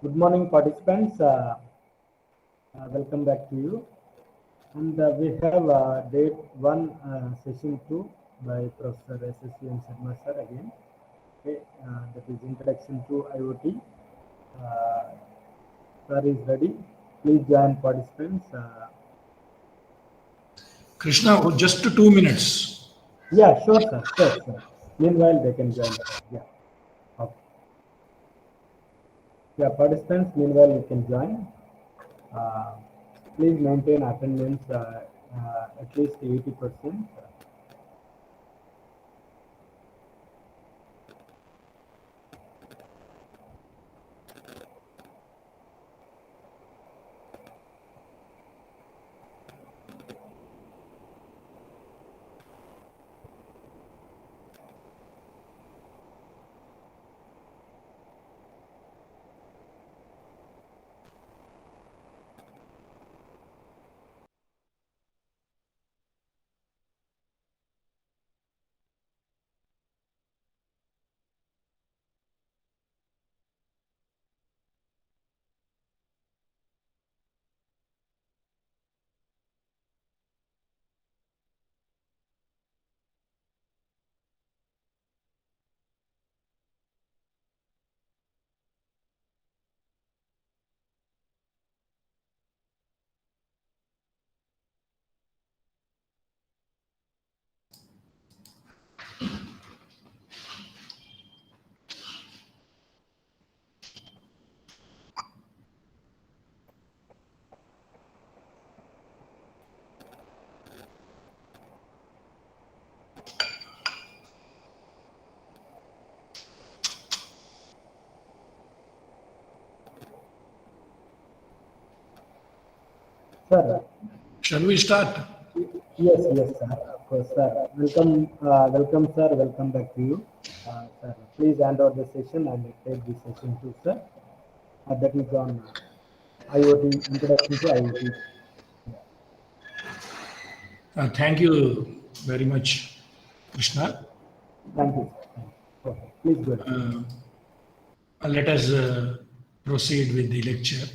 Good morning, participants. Welcome back to you. And we have day one, session two by Professor S.S.N. Sharma sir again. Okay, that is introduction to IoT. Uh, sir is ready. Please join participants. Krishna, just 2 minutes. Yeah, sure, sir. Sure, sir. Meanwhile, they can join. Yeah. Okay. Yeah, participants. Meanwhile, you can join. Uh, Please maintain attendance at least 80%. Sir, Shall we start? yes, sir. Of course, sir. Welcome, sir. Welcome back to you. Sir, please hand over the session and take the session too, sir. That is on IoT, introduction to IoT. Thank you very much, Krishna. Thank you, sir. Okay, please go ahead. Let us proceed with the lecture.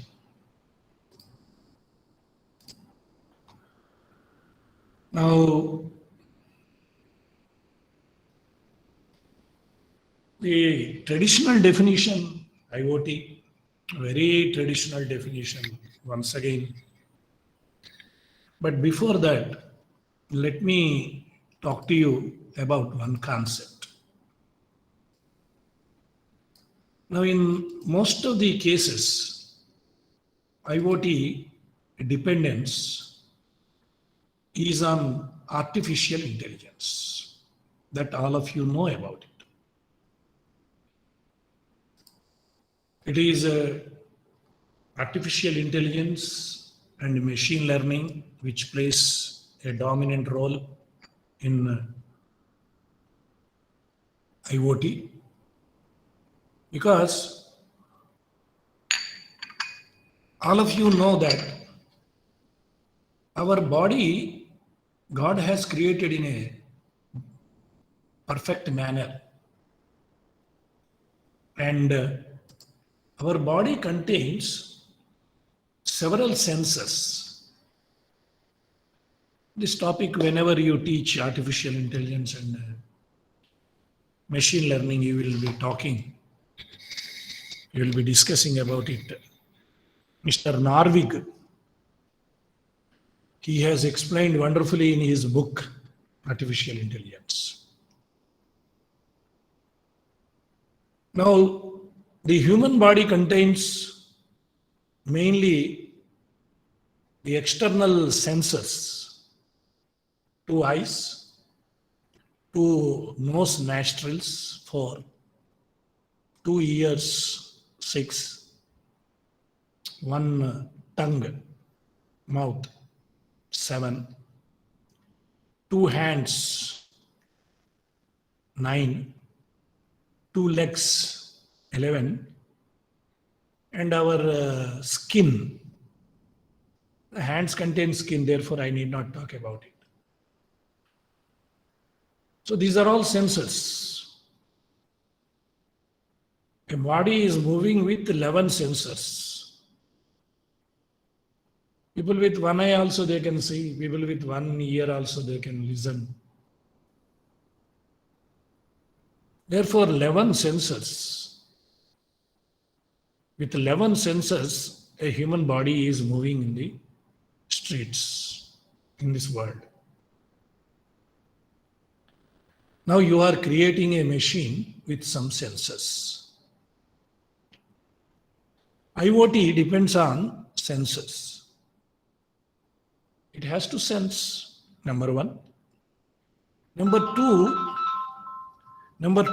Now, the traditional definition, IoT, very traditional definition, once again. But before that, let me talk to you about one concept. Now, in most of the cases, IoT dependence is on artificial intelligence, that all of you know about it. It is artificial intelligence and machine learning which plays a dominant role in IoT, because all of you know that our body, God has created in a perfect manner, and our body contains several senses. This topic, whenever you teach artificial intelligence and machine learning, you will be talking, you will be discussing about it. Mr. Narvik, he has explained wonderfully in his book, Artificial Intelligence. Now, the human body contains mainly the external senses, two eyes, two nose nostrils, 4, 2 ears, 6, one tongue, mouth, 7, 2 hands, 9, 2 legs, 11, and our skin. The hands contain skin, therefore I need not talk about it. So these are all senses. A body is moving with 11 sensors. People with one eye also they can see. People with one ear also they can listen. Therefore, 11 sensors. With 11 sensors, a human body is moving in the streets in this world. Now you are creating a machine with some sensors. IoT depends on sensors. It has to sense, number one. Number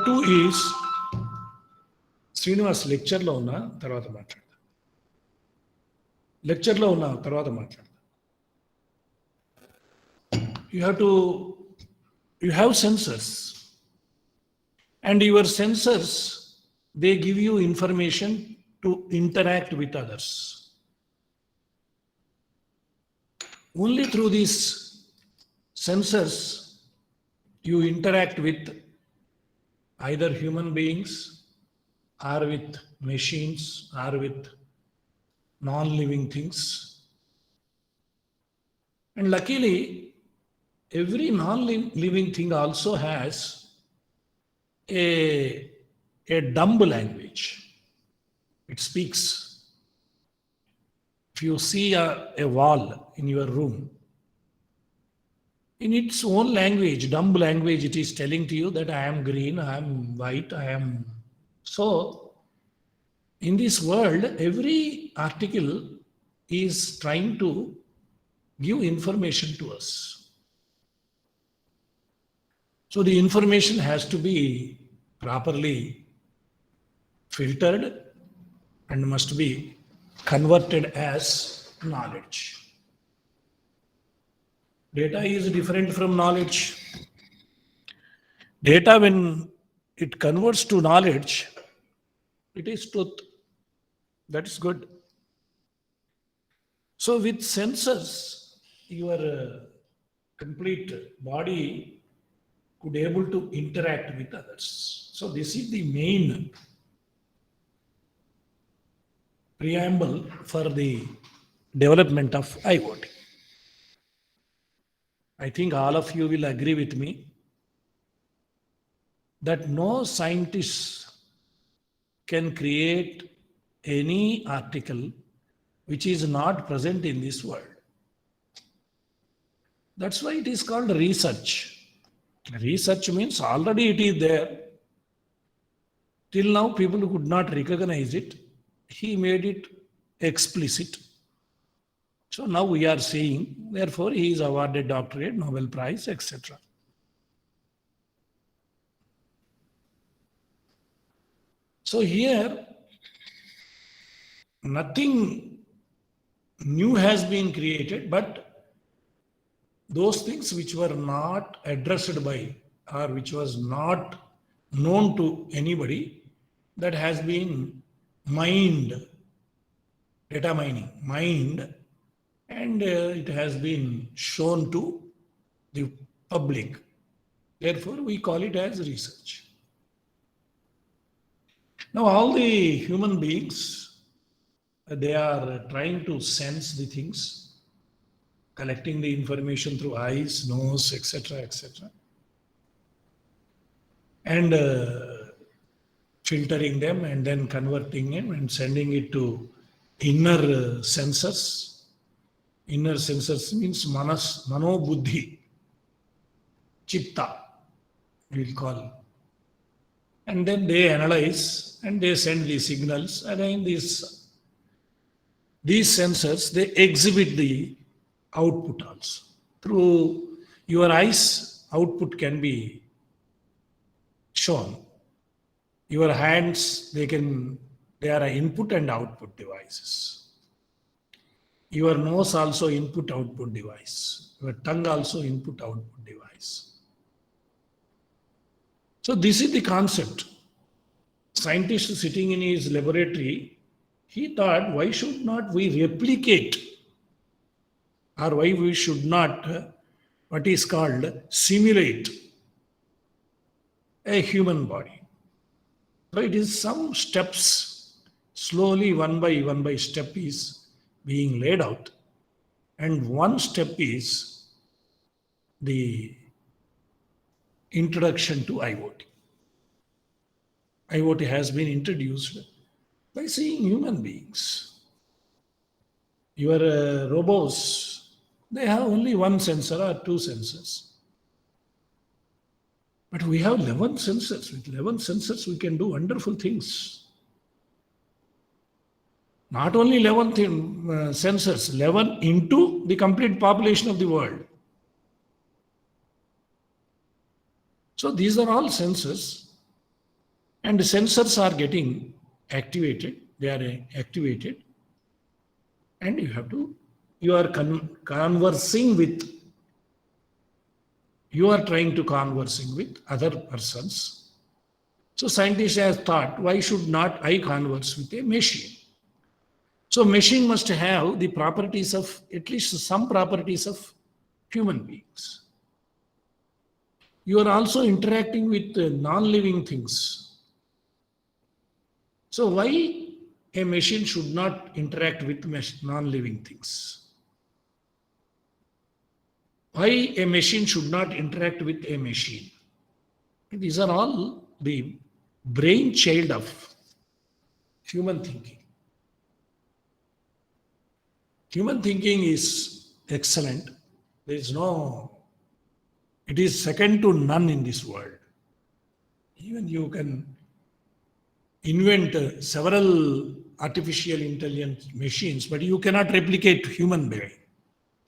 two is Srinivas లెక్చర్లో ఉన్నా తర్వాత మాట్లాడతా. లెక్చర్లో ఉన్నా తర్వాత మాట్లాడతా. You have sensors, and your sensors, they give you information to interact with others. Only through these sensors you interact with either human beings or with machines or with non-living things. And luckily, every non-living thing also has a dumb language. It speaks. If you see a wall in your room, in its own language, dumb language, it is telling to you that I am green, I am white, I am... So, in this world, every article is trying to give information to us. So the information has to be properly filtered and must be converted as knowledge. Data is different from knowledge. Data, when it converts to knowledge, it is truth. That is good. So with sensors, your complete body could able to interact with others. So this is the main preamble for the development of IoT. I think all of you will agree with me that no scientist can create any article which is not present in this world. That's why it is called research. Research means already it is there. Till now, people could not recognize it. He made it explicit. So now we are seeing, therefore, he is awarded doctorate, Nobel Prize, etc. So here, nothing new has been created, but those things which were not addressed by or which was not known to anybody, that has been mined, data mining, mined, and it has been shown to the public. Therefore, we call it as research. Now, all the human beings, they are trying to sense the things, collecting the information through eyes, nose, etc., etc., and filtering them and then converting them and sending it to inner sensors. Inner sensors means manas, mano, buddhi, chitta, we'll call. And then they analyze and they send the signals. Again, these sensors, they exhibit the output also. Through your eyes, output can be shown. Your hands, they are input and output devices. Your nose also input-output device. Your tongue also input-output device. So this is the concept. Scientist sitting in his laboratory, he thought, why should not we replicate, or why we should not, what is called, simulate a human body. So it is some steps, slowly one by step is being laid out. And one step is the introduction to IoT. IoT has been introduced by seeing human beings. Your robots, they have only one sensor or two sensors. But we have 11 sensors. With 11 sensors, we can do wonderful things. Not only 11 sensors, 11 into the complete population of the world. So these are all sensors, and the sensors are getting activated. They are activated, and you are conversing with, you are trying to conversing with other persons. So scientists have thought, why should not I converse with a machine? So machine must have the properties of, at least some properties of human beings. You are also interacting with non-living things. So why a machine should not interact with non-living things? Why a machine should not interact with a machine? These are all the brainchild of human thinking. Human thinking is excellent. There is no, it is second to none in this world. Even you can invent several artificial intelligence machines, but you cannot replicate human brain.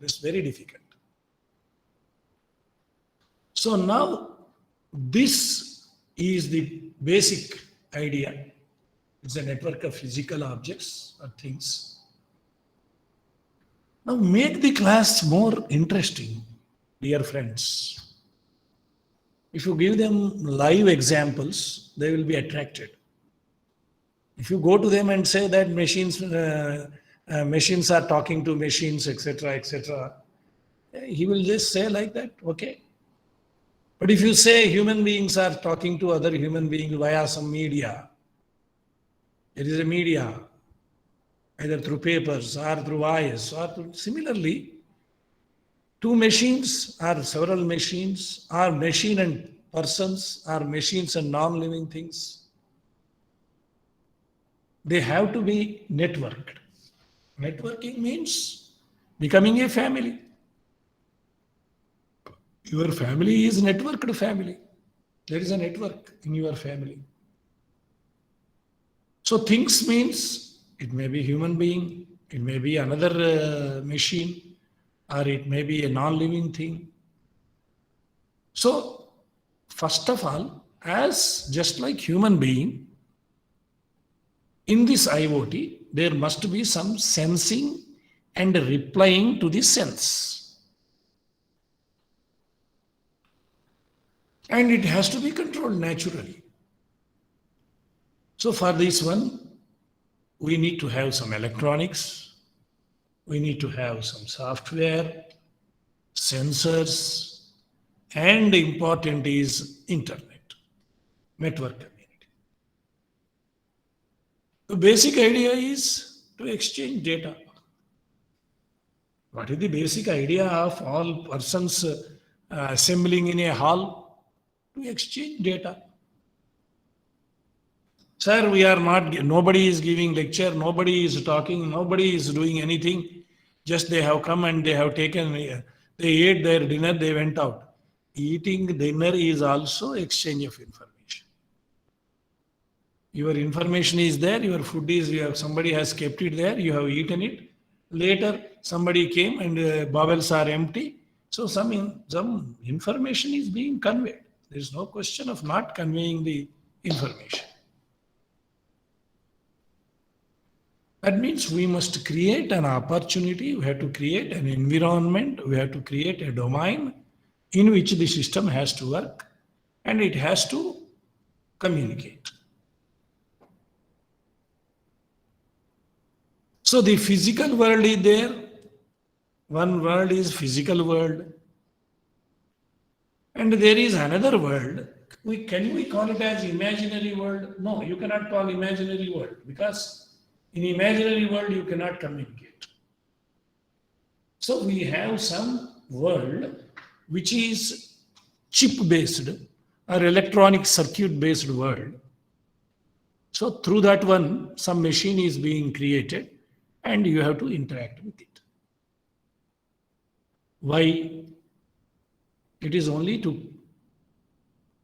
It's very difficult. So now this is the basic idea. It's a network of physical objects or things. Now make the class more interesting, dear friends. If you give them live examples, they will be attracted. If you go to them and say that machines are talking to machines, etc., he will just say like that, okay. But if you say human beings are talking to other human beings via some media, there is a media, either through papers or through voice, or similarly, two machines or several machines, or machine and persons, or machines and non-living things, they have to be networked. Networking means becoming a family. Your family is networked family. There is a network in your family. So things means it may be human being, it may be another machine, or it may be a non-living thing. So first of all, as just like human being, in this IoT, there must be some sensing and replying to the sense. And it has to be controlled naturally. So for this one, we need to have some electronics, we need to have some software, sensors, and important is internet, network community. The basic idea is to exchange data. What is the basic idea of all persons assembling in a hall? To exchange data. Sir, we are not, nobody is giving lecture, nobody is talking, nobody is doing anything. Just they have come and they have taken, they ate their dinner, they went out. Eating dinner is also exchange of information. Your information is there, your food is, somebody has kept it there, you have eaten it. Later, somebody came and bowels are empty. So some information is being conveyed. There is no question of not conveying the information. That means we must create an opportunity, we have to create an environment, we have to create a domain in which the system has to work and it has to communicate. So the physical world is there. One world is physical world. And there is another world can we call it as imaginary world? No, you cannot call imaginary world, because in imaginary world you cannot communicate. So we have some world which is chip based or electronic circuit based world. So through that one, some machine is being created and you have to interact with it. Why? It is only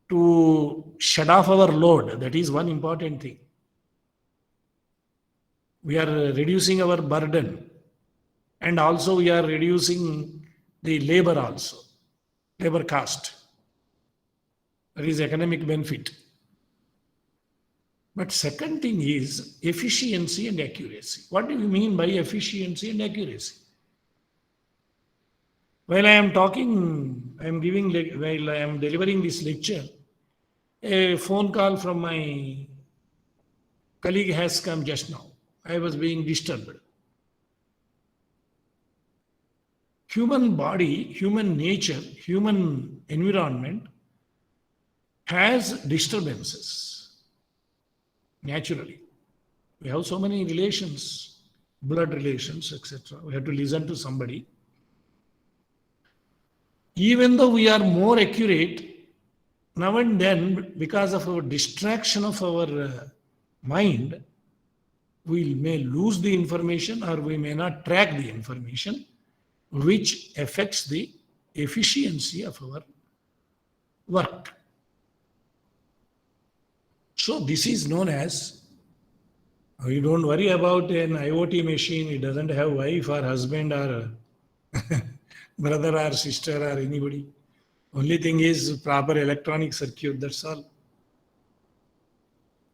to shut off our load. That is one important thing. We are reducing our burden, and also we are reducing the labor also, labor cost. That is economic benefit. But second thing is efficiency and accuracy. What do you mean by efficiency and accuracy? While I am talking, I am delivering this lecture, a phone call from my colleague has come just now. I was being disturbed. Human body, human nature, human environment has disturbances naturally. We have so many relations, blood relations, etc. We have to listen to somebody. Even though we are more accurate, now and then, because of our distraction of our mind, we may lose the information or we may not track the information, which affects the efficiency of our work. So this is known as, you don't worry about an IoT machine, it doesn't have wife or husband or brother or sister or anybody. Only thing is proper electronic circuit, that's all.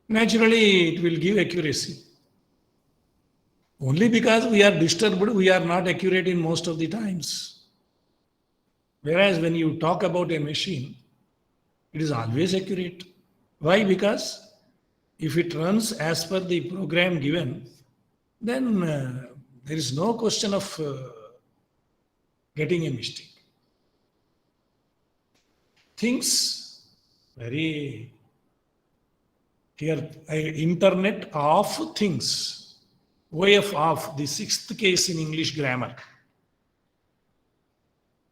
Naturally, it will give accuracy. Only because we are disturbed, we are not accurate in most of the times. Whereas when you talk about a machine, it is always accurate. Why? Because if it runs as per the program given, then there is no question of getting a mistake. Things very here, Internet of Things, OF of the sixth case in English grammar.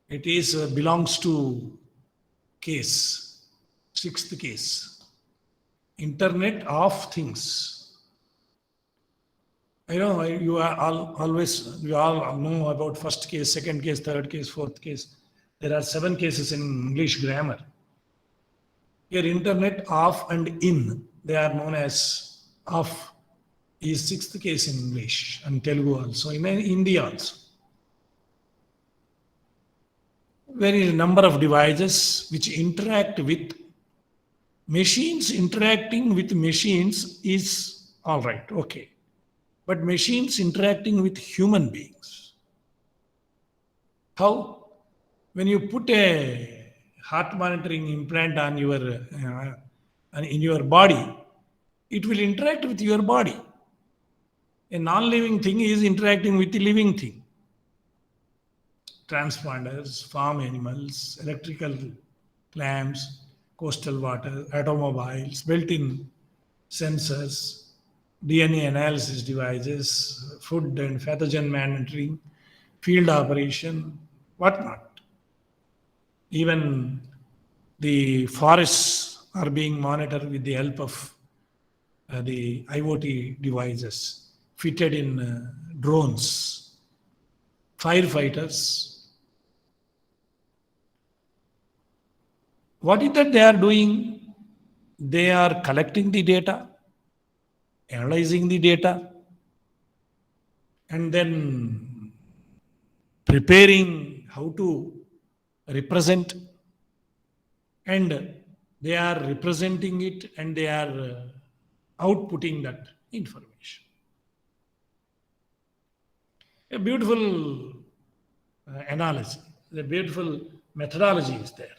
It is belongs to case, sixth case. Internet of Things. I know you all know about first case, second case, third case, fourth case. There are 7 cases in English grammar. Here, Internet of and in, they are known as of, is sixth case in English and Telugu also, in Hindi also. There is a number of devices which interact with machines. Interacting with machines is all right, okay. But machines interacting with human beings. How? When you put a heart monitoring implant on your in your body, it will interact with your body. A non-living thing is interacting with the living thing. Transponders, farm animals, electrical lamps, coastal water, automobiles, built-in sensors, DNA analysis devices, food and pathogen monitoring, field operation, whatnot. Even the forests are being monitored with the help of the IoT devices fitted in drones, firefighters. What is that they are doing? They are collecting the data, analyzing the data, and then preparing how to represent, and they are representing it and they are outputting that information. A beautiful analogy, a beautiful methodology is there.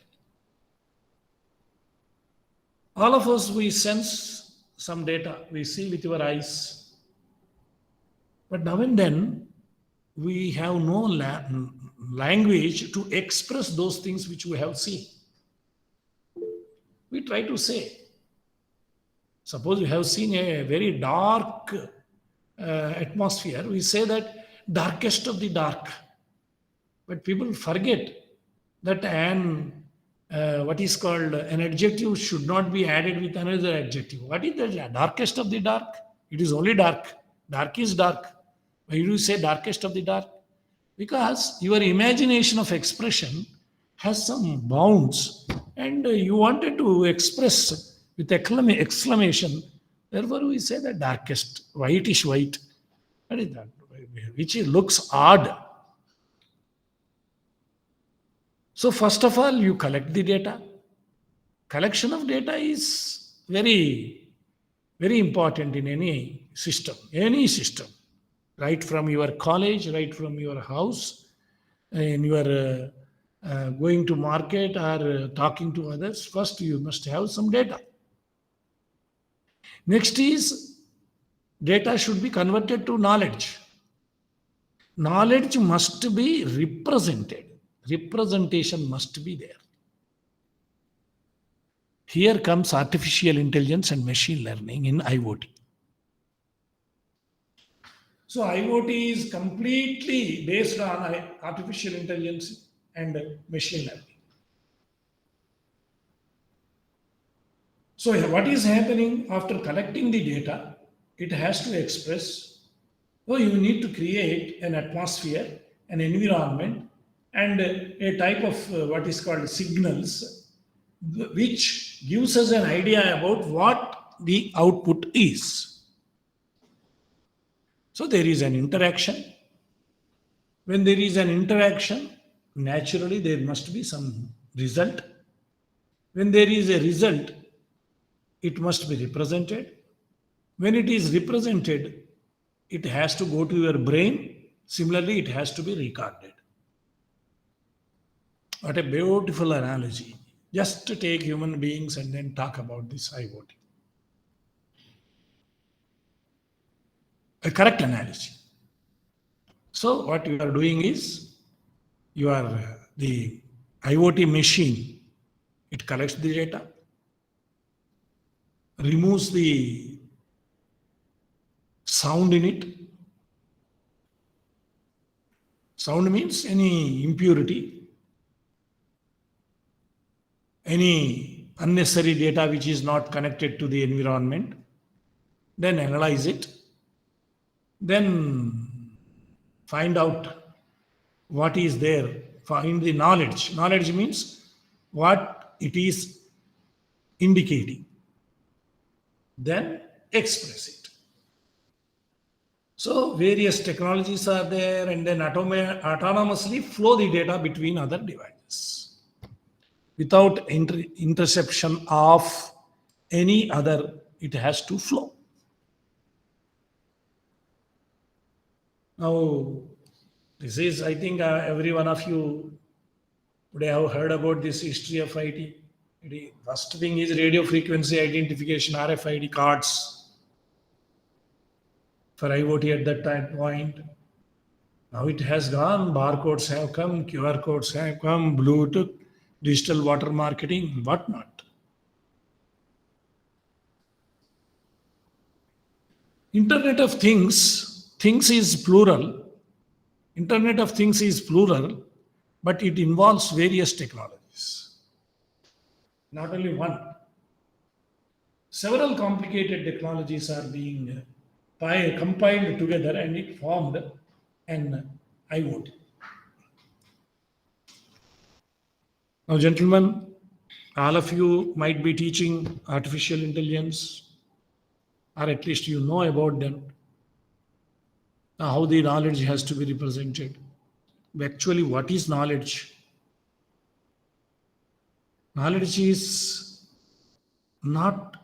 All of us, we sense some data, we see with our eyes, but now and then we have no language to express those things which we have seen. we try to say. Suppose you have seen a very dark atmosphere, we say that darkest of the dark. But people forget that what is called an adjective should not be added with another adjective. What is the darkest of the dark? It is only dark. Dark is dark. Why do you say darkest of the dark? Because your imagination of expression has some bounds and you wanted to express with exclamation. Therefore, we say the darkest, whitish white. What is that? Which looks odd. So first of all, you collect the data. Collection of data is very, very important in any system, right from your college, right from your house, and you are going to market or talking to others. First, you must have some data. Next is data should be converted to knowledge. Knowledge must be represented. Representation must be there. Here comes artificial intelligence and machine learning in IoT. So IoT is completely based on artificial intelligence and machine learning. So what is happening after collecting the data? It has to express. So you need to create an atmosphere, an environment, and a type of what is called signals, which gives us an idea about what the output is. So there is an interaction. When there is an interaction, naturally there must be some result. When there is a result, it must be represented. When it is represented, it has to go to your brain. Similarly, it has to be recorded. What a beautiful analogy. Just to take human beings and then talk about this IoT. A correct analogy. So what you are doing is, you are the IoT machine. It collects the data, removes the sound in it. Sound means any impurity, any unnecessary data which is not connected to the environment, then analyze it, then find out what is there, find the knowledge. Knowledge means what it is indicating, then express it. So various technologies are there, and then autonomously flow the data between other devices without interception of any other. It has to flow. Now, this is, I think, every one of you would have heard about this history of IT. The first thing is radio frequency identification, RFID cards for IoT at that time point. Now it has gone, barcodes have come, QR codes have come, Bluetooth, digital water marketing, whatnot. Internet of Things, things is plural. Internet of Things is plural, but it involves various technologies. Not only one. Several complicated technologies are being compiled together, and it formed an IoT. Now, gentlemen, all of you might be teaching artificial intelligence, or at least you know about them, how the knowledge has to be represented. Actually, what is knowledge? Knowledge is not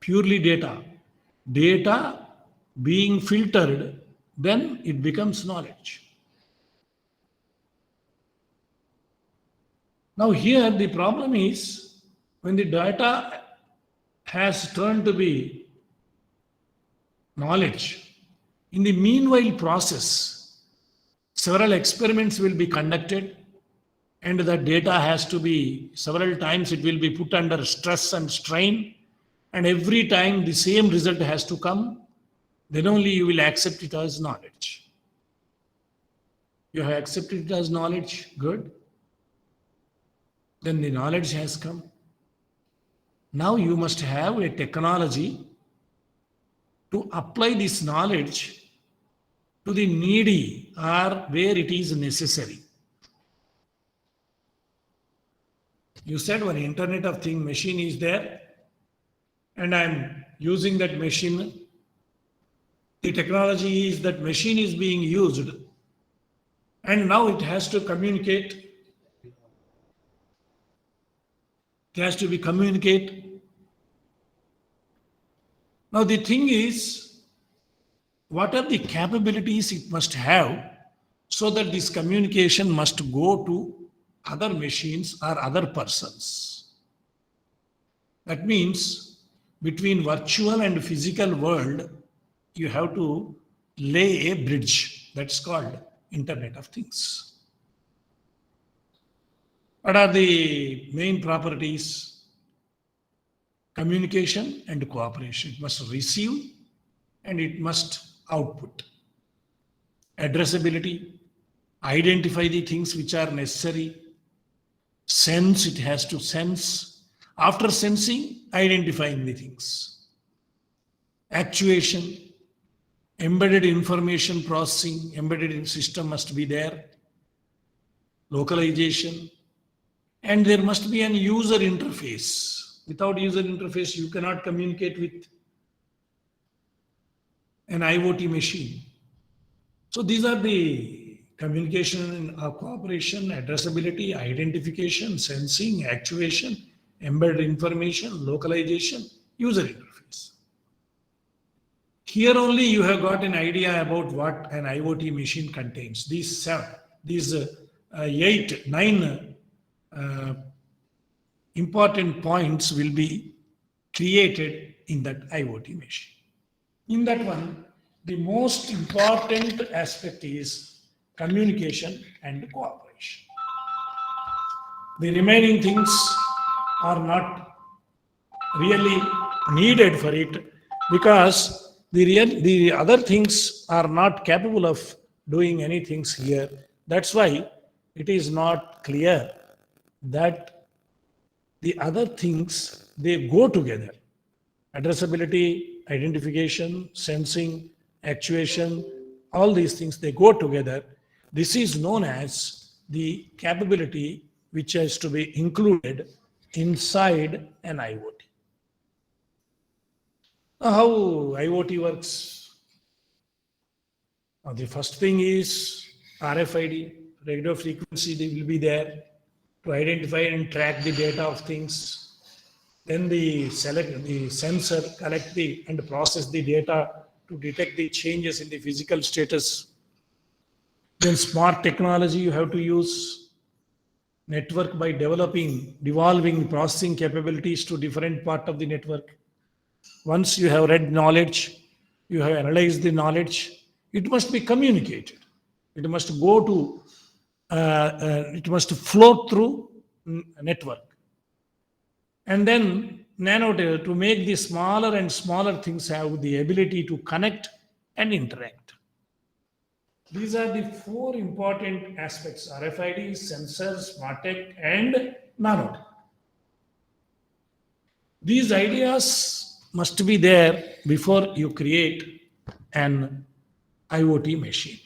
purely data. Data being filtered, then it becomes knowledge. Now here the problem is, when the data has turned to be knowledge, in the meanwhile process, several experiments will be conducted, and the data has to be several times, it will be put under stress and strain, and every time the same result has to come, then only you will accept it as knowledge. You have accepted it as knowledge, good. Then the knowledge has come. Now you must have a technology to apply this knowledge to the needy or where it is necessary. You said one Internet of Things machine is there, and I'm using that machine. The technology is that machine is being used, and now it has to communicate. It has to be communicate. Now the thing is, what are the capabilities it must have so that this communication must go to other machines or other persons? That means between virtual and physical world, you have to lay a bridge. That's called Internet of Things. What are the main properties? Communication and cooperation. It must receive and it must output. Addressability, identify the things which are necessary. Sense, it has to sense. After sensing, identifying the things. Actuation, embedded information processing, embedded in system must be there. Localization, and there must be an user interface. Without user interface, you cannot communicate with an IoT machine. So these are the communication, cooperation, addressability, identification, sensing, actuation, embedded information, localization, user interface. Here only you have got an idea about what an IoT machine contains. These 9 important points will be created in that IoT machine. In that one, the most important aspect is communication and cooperation. The remaining things are not really needed for it because the other things are not capable of doing anything here. That's why it is not clear that the other things, they go together. Addressability, identification, sensing, actuation, all these things, they go together. This is known as the capability which has to be included inside an IoT. Now, how IoT works? Now, the first thing is RFID, radio frequency, they will be there to identify and track the data of things. Then the sensor collect and process the data to detect the changes in the physical status. Then smart technology you have to use. Network by devolving processing capabilities to different part of the network. Once you have read knowledge, you have analyzed the knowledge, it must be communicated. It must go to it must flow through network. And then to make the smaller and smaller things have the ability to connect and interact. These are the 4 important aspects: RFID, sensors, smart tech, and nanotech. These ideas must be there before you create an IoT machine.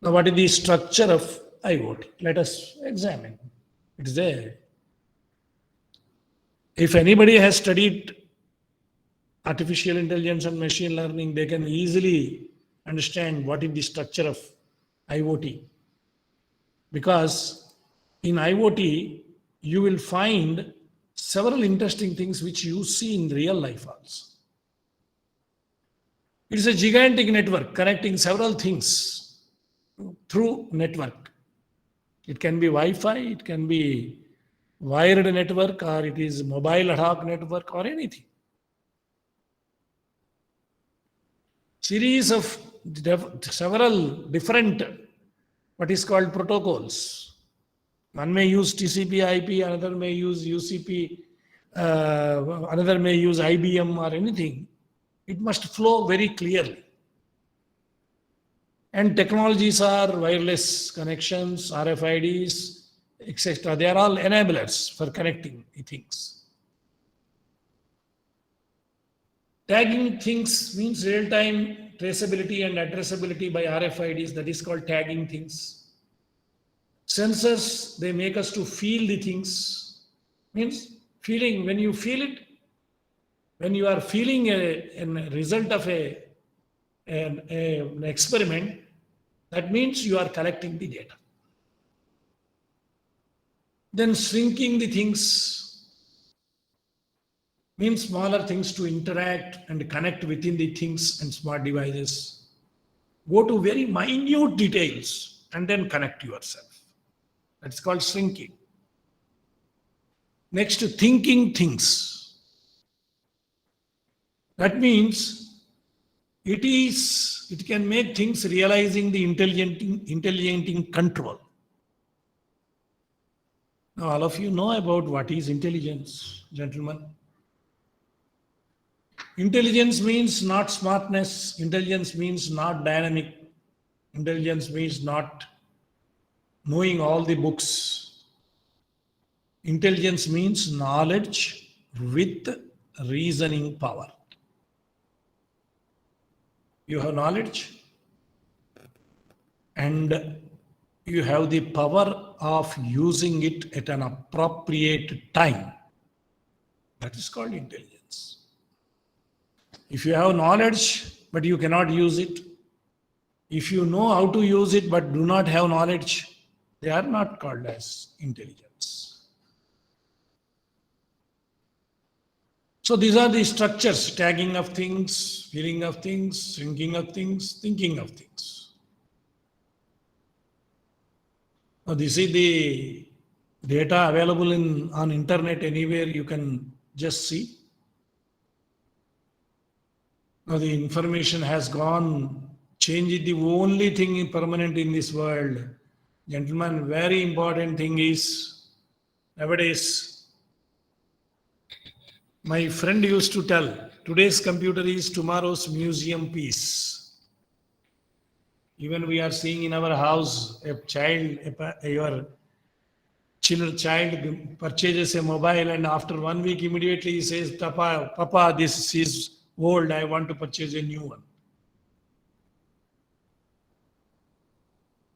Now, what is the structure of IoT? Let us examine. It is there. If anybody has studied artificial intelligence and machine learning, they can easily understand what is the structure of IoT. Because in IoT, you will find several interesting things which you see in real life also. It is a gigantic network connecting several things through network. It can be Wi-Fi, it can be wired network, or it is mobile ad hoc network, or anything. Series of several different what is called protocols. One may use TCP/IP, another may use UCP, another may use IBM or anything. It must flow very clearly. And technologies are wireless connections, RFIDs, etc. They are all enablers for connecting the things. Tagging things means real-time traceability and addressability by RFIDs. That is called tagging things. Sensors, they make us to feel the things. Means feeling, when you feel it, when you are feeling a result of an experiment, that means you are collecting the data. Then shrinking the things means smaller things to interact and connect within the things and smart devices. Go to very minute details and then connect yourself. That's called shrinking. Next, thinking things. That means it can make things realizing the intelligent control. Now, all of you know about what is intelligence, gentlemen. Intelligence means not smartness. Intelligence means not dynamic. Intelligence means not knowing all the books. Intelligence means knowledge with reasoning power. You have knowledge and you have the power of using it at an appropriate time. That is called intelligence. If you have knowledge but you cannot use it, if you know how to use it but do not have knowledge, they are not called as intelligence. So these are the structures: tagging of things, feeling of things, shrinking of things, thinking of things. Now this is the data available on internet anywhere. You can just see. Now the information has gone. Change is the only thing permanent in this world. Gentlemen, very important thing is, nowadays, my friend used to tell, today's computer is tomorrow's museum piece. Even we are seeing in our house, your child purchases a mobile and after 1 week immediately he says, Papa, this is old, I want to purchase a new one.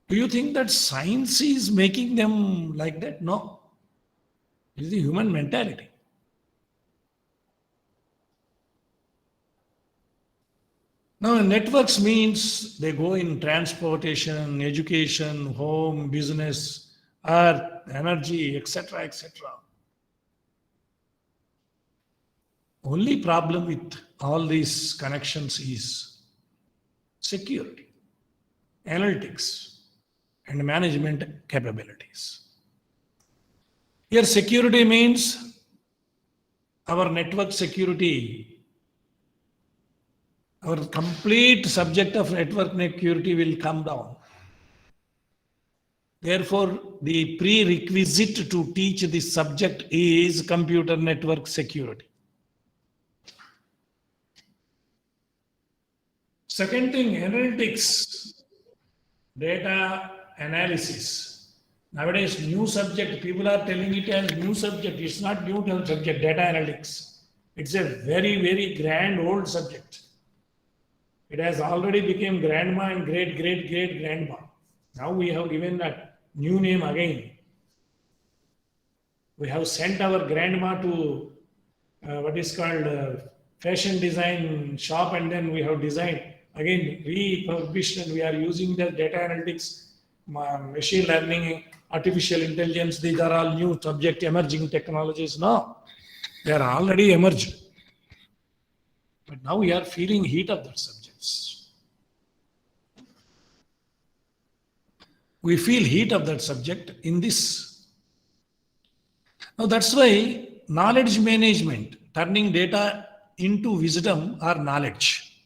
Do you think that science is making them like that? No. It is the human mentality. Now, networks means they go in transportation, education, home, business, earth, energy, etc., etc. Only problem with all these connections is security, analytics, and management capabilities. Here, security means our network security, our complete subject of network security will come down. Therefore, the prerequisite to teach this subject is computer network security. Second thing, analytics, data analysis. Nowadays, new subject, people are telling it as new subject. It's not new subject, data analytics. It's a very, very grand old subject. It has already become grandma and great-great-great-grandma. Now we have given that new name again. We have sent our grandma to what is called fashion design shop, and then we have designed, again refurbished, and we are using the data analytics, machine learning, artificial intelligence. These are all new subject, emerging technologies. No, they are already emerged. But now we are feeling heat of that subjects. We feel heat of that subject in this. Now that's why knowledge management, turning data into wisdom or knowledge.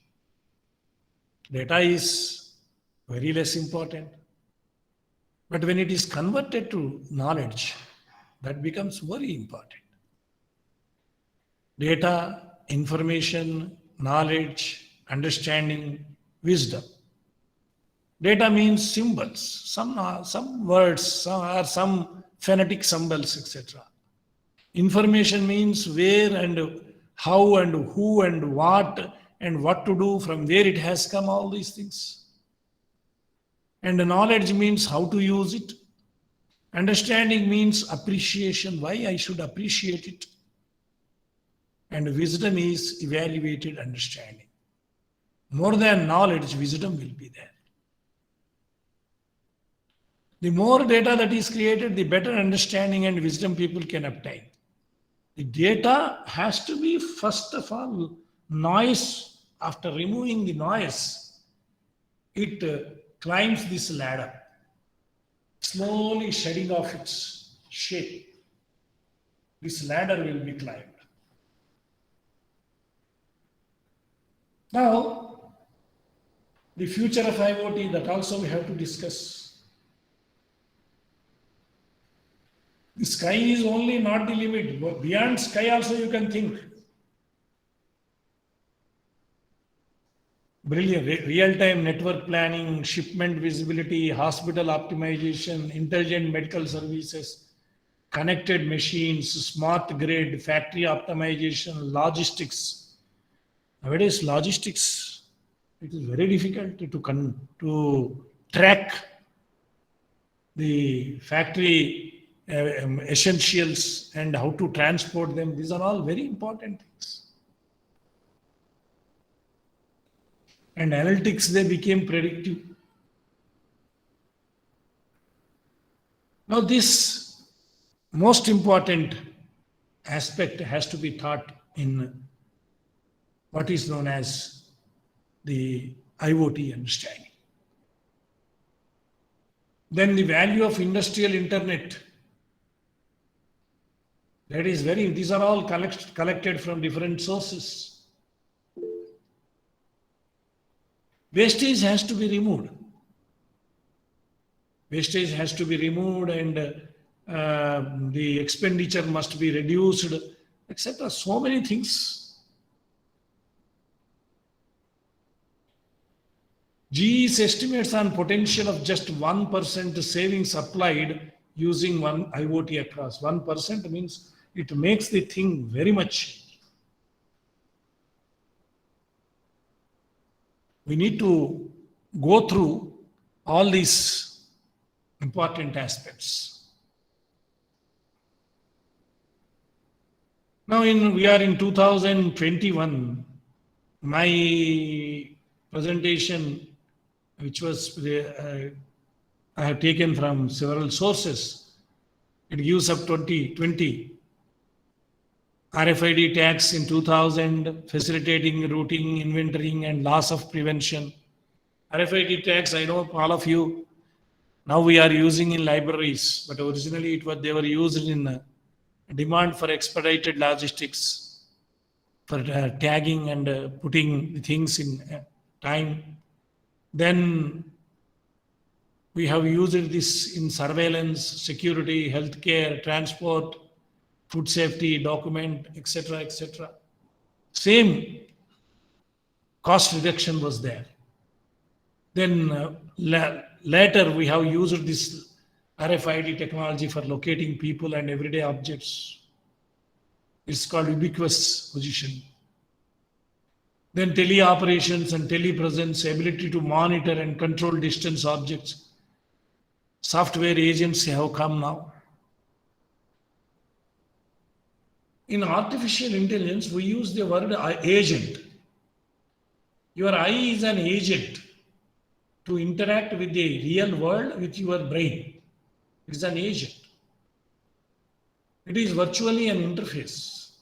Data is very less important. But when it is converted to knowledge, that becomes very important. Data, information, knowledge, understanding, wisdom. Data means symbols, some words, some phonetic symbols, etc. Information means where and how and who and what to do, from where it has come, all these things. And knowledge means how to use it. Understanding means appreciation, why I should appreciate it. And wisdom is evaluated understanding. More than knowledge, wisdom will be there. The more data that is created, the better understanding and wisdom people can obtain. The data has to be, first of all, noise. After removing the noise, it climbs this ladder, slowly shedding off its shape. This ladder will be climbed. Now, the future of IoT, that also we have to discuss. The sky is only not the limit. But beyond sky also you can think. Brilliant. Real-time network planning, shipment visibility, hospital optimization, intelligent medical services, connected machines, smart grid, factory optimization, logistics. Nowadays, logistics, it is very difficult to track the factory essentials and how to transport them. These are all very important things. And analytics, they became predictive. Now this most important aspect has to be taught in what is known as the IoT understanding. Then the value of industrial internet. That is these are all collected from different sources. Wastage has to be removed. Wastage has to be removed, and the expenditure must be reduced, etc. So many things. GE's estimates on potential of just 1% savings applied using one IoT across. 1% means it makes the thing very much. We need to go through all these important aspects. Now we are in 2021. My presentation, which was I have taken from several sources, it gives up 2020. RFID tags in 2000, facilitating routing, inventorying, and loss of prevention. RFID tags, I know all of you, now we are using in libraries, but originally they were used in demand for expedited logistics, for tagging and putting the things in time. Then we have used this in surveillance, security, healthcare, transport, food safety, document, etc., etc. Same cost reduction was there. Then later we have used this RFID technology for locating people and everyday objects. It's called ubiquitous position. Then teleoperations and telepresence, ability to monitor and control distance objects. Software agents have come now. In artificial intelligence, we use the word agent. Your eye is an agent to interact with the real world with your brain. It is an agent. It is virtually an interface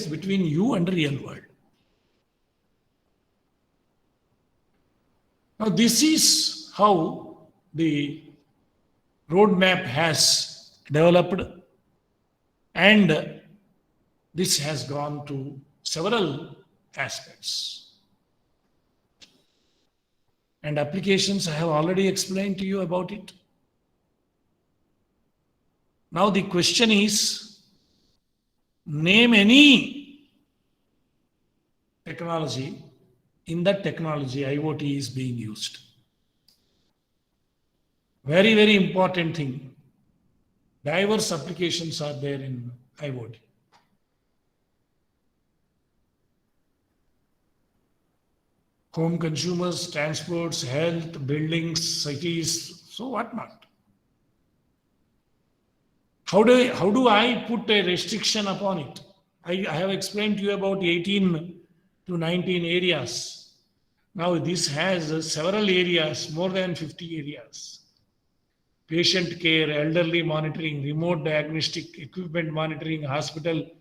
between you and the real world. Now, this is how the roadmap has developed, and this has gone to several aspects. And applications, I have already explained to you about it. Now the question is, name any technology. In that technology, IoT is being used. Very, very important thing. Diverse applications are there in IoT. Home consumers, transports, health, buildings, cities, so what not. How do I put a restriction upon it? I have explained to you about 18 to 19 areas. Now this has several areas, more than 50 areas. Patient care, elderly monitoring, remote diagnostic equipment monitoring, hospital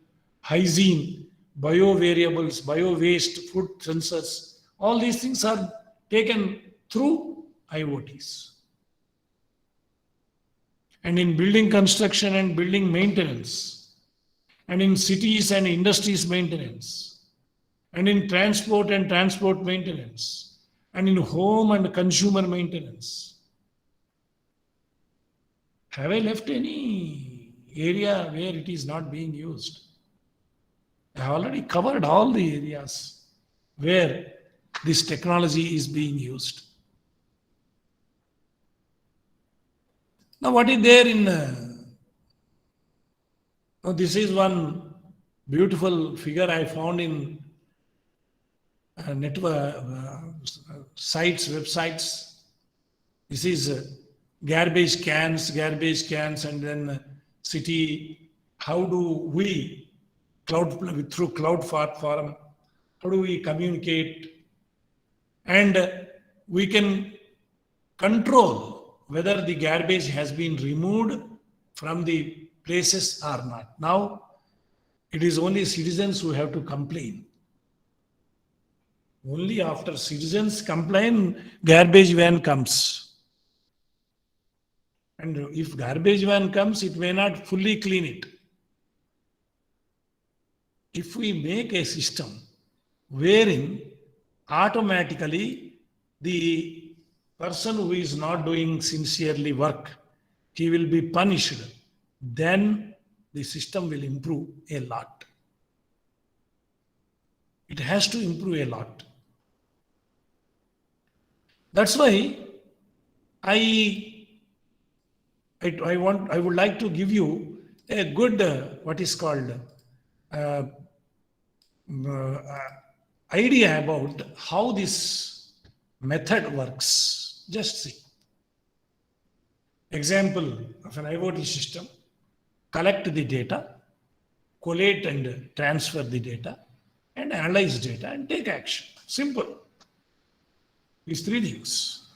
hygiene, bio variables, bio waste, food sensors. All these things are taken through IoTs. And in building construction and building maintenance, and in cities and industries maintenance, and in transport and transport maintenance, and in home and consumer maintenance. Have I left any area where it is not being used? I have already covered all the areas where this technology is being used. Now, what is there in... now, this is one beautiful figure I found in network sites, websites. This is garbage cans, and then city. How do we, through cloud forum, how do we communicate? And we can control whether the garbage has been removed from the places or not. Now, it is only citizens who have to complain. Only after citizens complain, garbage van comes. And if garbage van comes, it may not fully clean it. If we make a system wherein automatically the person who is not doing sincerely work, he will be punished, then the system will improve a lot. It has to improve a lot. That's why I would like to give you a good what is called idea about how this method works. Just see. Example of an IoT system: collect the data, collate and transfer the data, and analyze data and take action. Simple. These three things.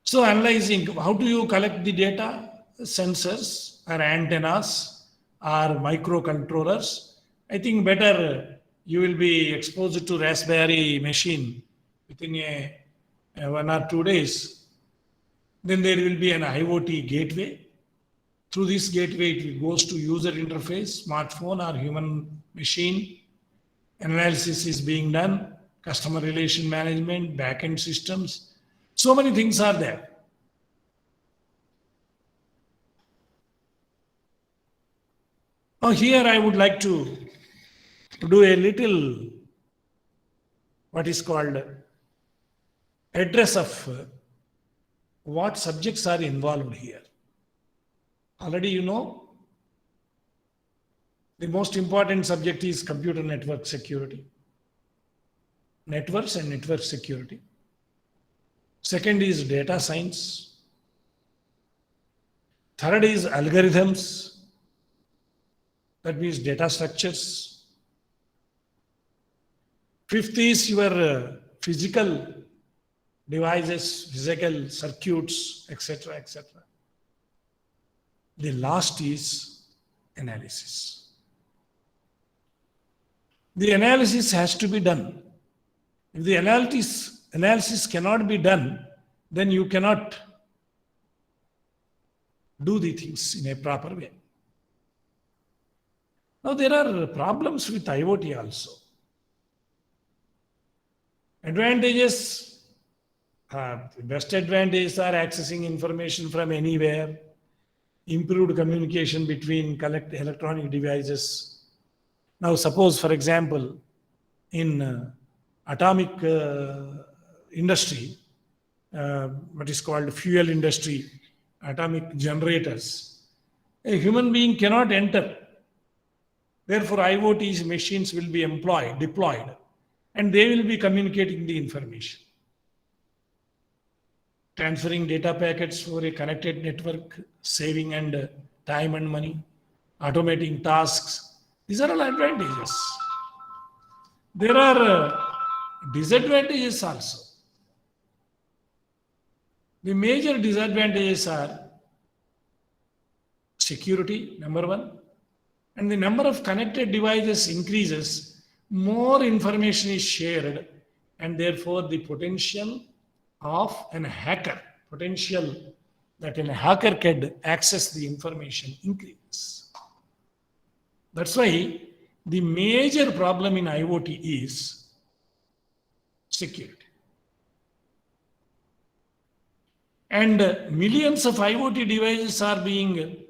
So analyzing, how do you collect the data? Sensors or antennas or microcontrollers. I think better you will be exposed to Raspberry machine within a 1 or 2 days. Then there will be an IoT gateway. Through this gateway, it goes to user interface, smartphone or human machine. Analysis is being done, customer relation management, backend systems. So many things are there. Now here I would like to do a little what is called address of what subjects are involved here. Already you know the most important subject is computer network security. Networks and network security. Second is data science. Third is algorithms. That means data structures. Fifth is your physical devices, physical circuits, etc., etc. The last is analysis. The analysis has to be done. If the analysis cannot be done, then you cannot do the things in a proper way. Now there are problems with IoT also. Advantages, best advantages are accessing information from anywhere, improved communication between electronic devices. Now, suppose, for example, in atomic industry, what is called fuel industry, atomic generators, a human being cannot enter. Therefore, IoT machines will be deployed, and they will be communicating the information, transferring data packets for a connected network, saving and time and money, automating tasks. These are all advantages. There are disadvantages also. The major disadvantages are security, number one, and the number of connected devices increases, more information is shared, and therefore the potential that a hacker can access the information increases. That's why the major problem in IoT is security. And millions of IoT devices are being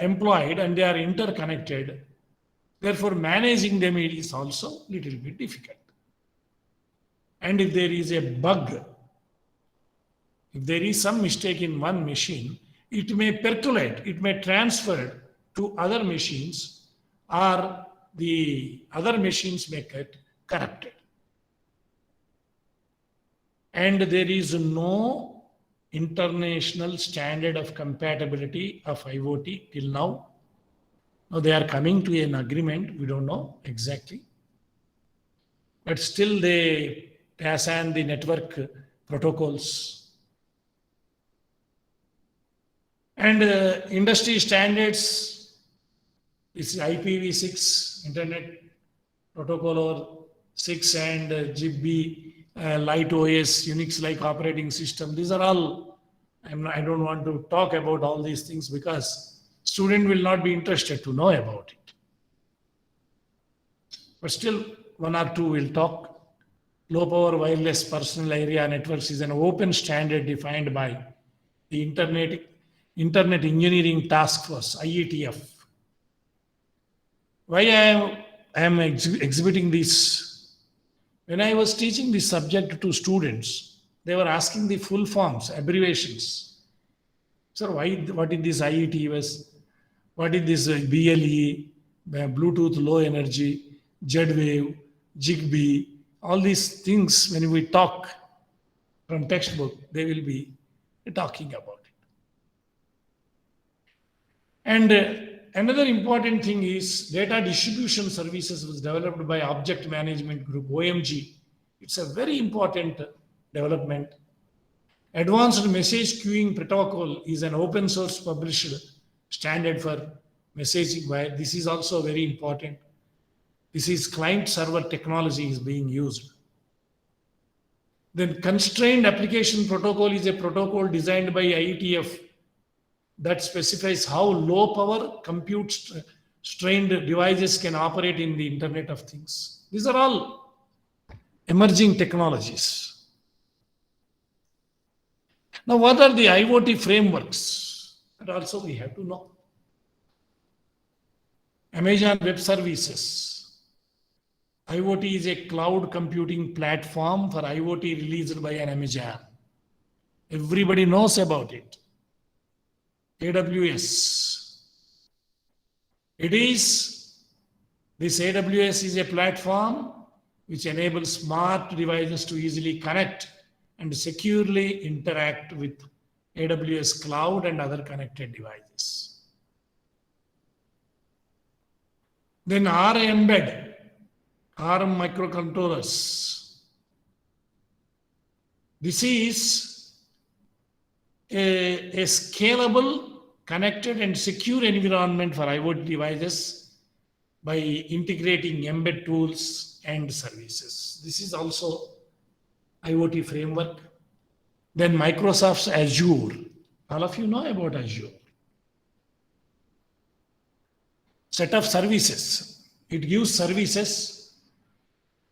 employed and they are interconnected. Therefore, managing them is also a little bit difficult. And if there is a bug, if there is some mistake in one machine, it may percolate, it may transfer to other machines, or the other machines may get corrupted. And there is no international standard of compatibility of IoT till now. Now they are coming to an agreement, we don't know exactly. But still they pass on the network protocols. And industry standards is IPv6, Internet Protocol or 6 and ZigBee, Light OS, Unix-like operating system. These are all, I don't want to talk about all these things because student will not be interested to know about it. But still, one or two will talk. Low power wireless personal area networks is an open standard defined by the Internet Engineering Task Force, IETF. Why I am exhibiting this? When I was teaching this subject to students, they were asking the full forms, abbreviations. Sir, what is this IETF? What is this BLE, Bluetooth Low Energy, Z-Wave, ZigBee? All these things, when we talk from textbook, they will be talking about it. And another important thing is data distribution services was developed by Object Management Group, OMG. It's a very important development. Advanced Message Queuing Protocol is an open source published standard for messaging. This is also very important. This is client server technology is being used. Then Constrained Application Protocol is a protocol designed by IETF that specifies how low power compute strained devices can operate in the Internet of Things. These are all emerging technologies. Now, what are the IoT frameworks? That also we have to know. Amazon Web Services. IoT is a cloud computing platform for IoT released by an Amazon. Everybody knows about it. AWS. This AWS is a platform which enables smart devices to easily connect and securely interact with AWS cloud and other connected devices. Then Embed, ARM microcontrollers. This is a scalable, connected and secure environment for IoT devices by integrating embed tools and services. This is also IoT framework. Then Microsoft's Azure. All of you know about Azure. Set of services. It gives services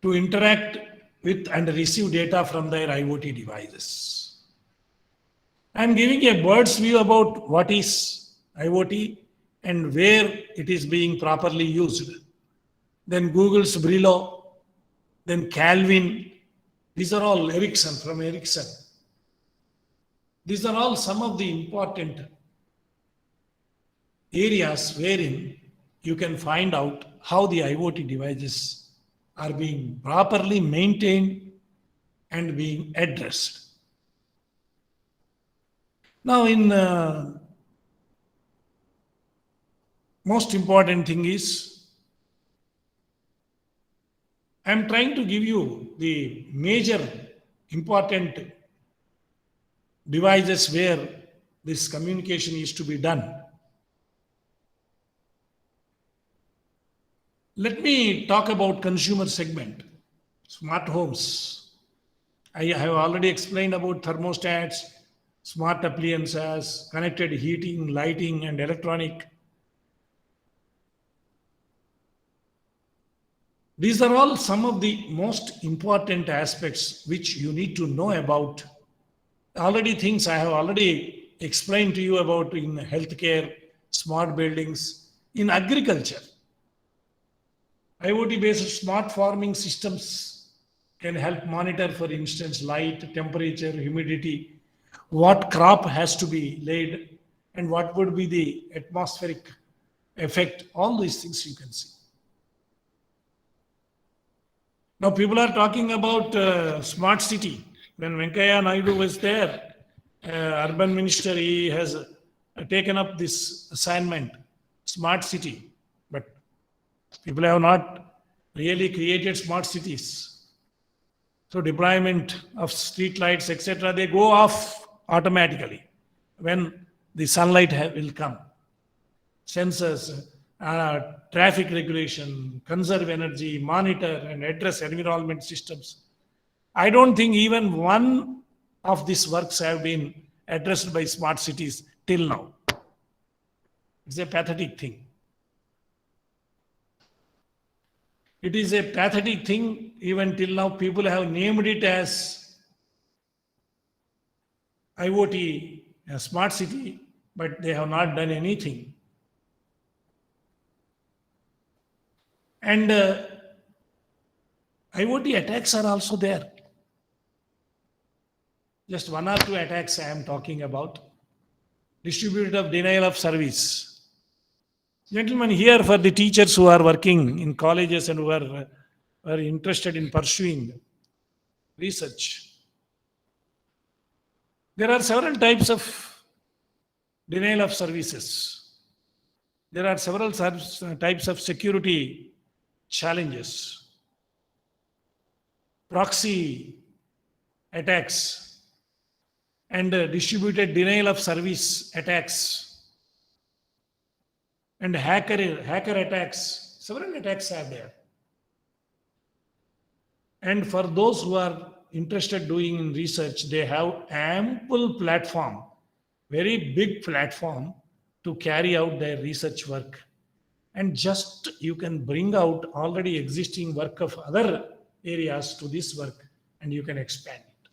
to interact with and receive data from their IoT devices. I am giving a bird's view about what is IoT and where it is being properly used. Then Google's Brillo, then Calvin. These are all Ericsson, from Ericsson. These are all some of the important areas wherein you can find out how the IoT devices are being properly maintained and being addressed. Now, in most important thing is, I am trying to give you the major important devices where this communication is to be done. Let me talk about consumer segment, smart homes. I have already explained about thermostats, smart appliances, connected heating, lighting, and electronic. These are all some of the most important aspects which you need to know about. Already things I have already explained to you about in healthcare, smart buildings, in agriculture. IoT-based smart farming systems can help monitor, for instance, light, temperature, humidity, what crop has to be laid, and what would be the atmospheric effect. All these things you can see. Now, people are talking about smart city. When Venkaiah Naidu was there, urban minister, he has taken up this assignment, smart city. But people have not really created smart cities. So deployment of street lights, etc., they go off automatically when the sunlight will come. Sensors, traffic regulation, conserve energy, monitor and address environment systems. I don't think even one of these works have been addressed by smart cities till now. It's a pathetic thing. It is a pathetic thing. Even till now, people have named it as IoT, a smart city, but they have not done anything. And IoT attacks are also there. Just one or two attacks I am talking about. Distributed of denial of service. Gentlemen, here for the teachers who are working in colleges and who are interested in pursuing research, there are several types of denial of services. There are several types of security challenges. Proxy attacks and distributed denial of service attacks and hacker attacks. Several attacks are there. And for those who are interested doing in research, they have ample platform, very big platform to carry out their research work. And just you can bring out already existing work of other areas to this work and you can expand it.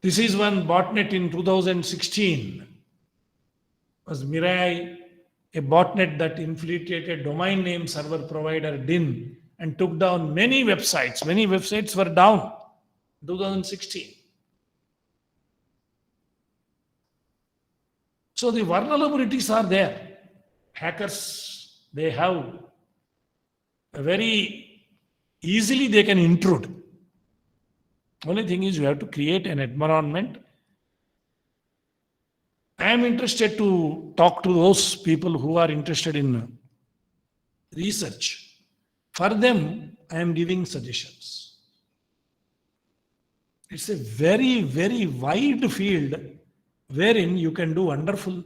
This is one botnet in 2016. Was Mirai, a botnet that infiltrated domain name server provider DIN and took down many websites. Many websites were down in 2016. So the vulnerabilities are there. Hackers, they have a very easily they can intrude. Only thing is you have to create an environment. I am interested to talk to those people who are interested in research. For them, I am giving suggestions. It's a very, very wide field wherein you can do wonderful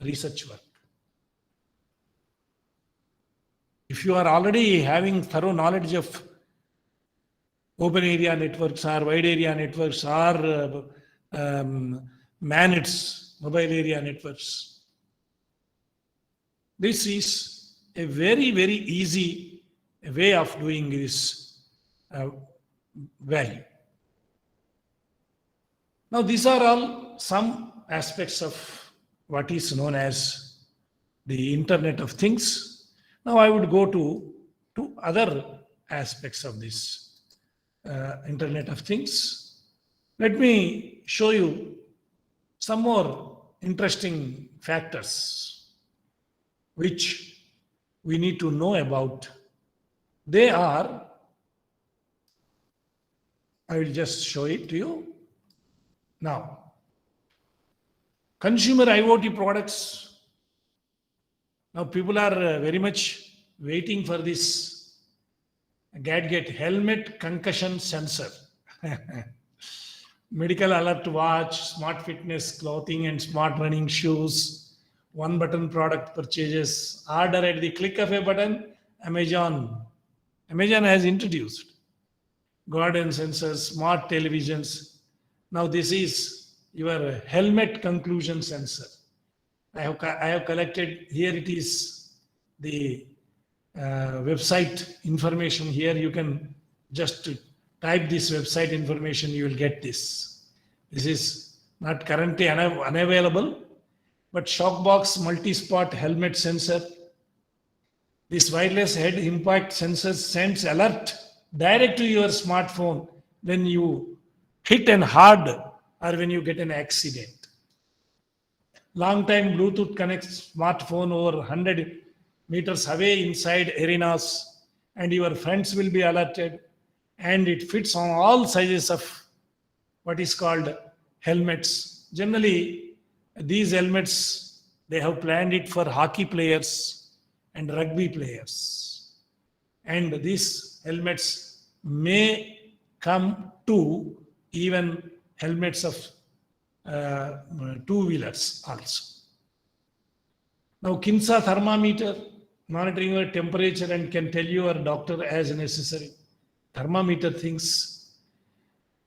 research work. If you are already having thorough knowledge of open area networks or wide area networks or MANETs, mobile area networks, this is a very, very easy way of doing this value. Now, these are all some aspects of what is known as the Internet of Things. Now, I would go to other aspects of this Internet of Things. Let me show you some more interesting factors which we need to know about. They are, I will just show it to you now. Consumer IoT products. Now people are very much waiting for this gadget, helmet concussion sensor. Medical alert watch, smart fitness clothing and smart running shoes, one button product purchases, order at the click of a button. Amazon has introduced garden sensors, smart televisions. Now this is your helmet conclusion sensor. I have collected, here it is the website information. Here you can just type this website information, you will get this. This is not currently unavailable, but Shockbox multi-spot helmet sensor. This wireless head impact sensor sends alert direct to your smartphone when you hit and hard or when you get an accident. Long time Bluetooth connects smartphone over 100 meters away inside arenas, and your friends will be alerted, and it fits on all sizes of what is called helmets. Generally, these helmets, they have planned it for hockey players and rugby players. And these helmets may come to even helmets of two-wheelers also. Now, Kinsa thermometer, monitoring your temperature and can tell your doctor as necessary. Thermometer things,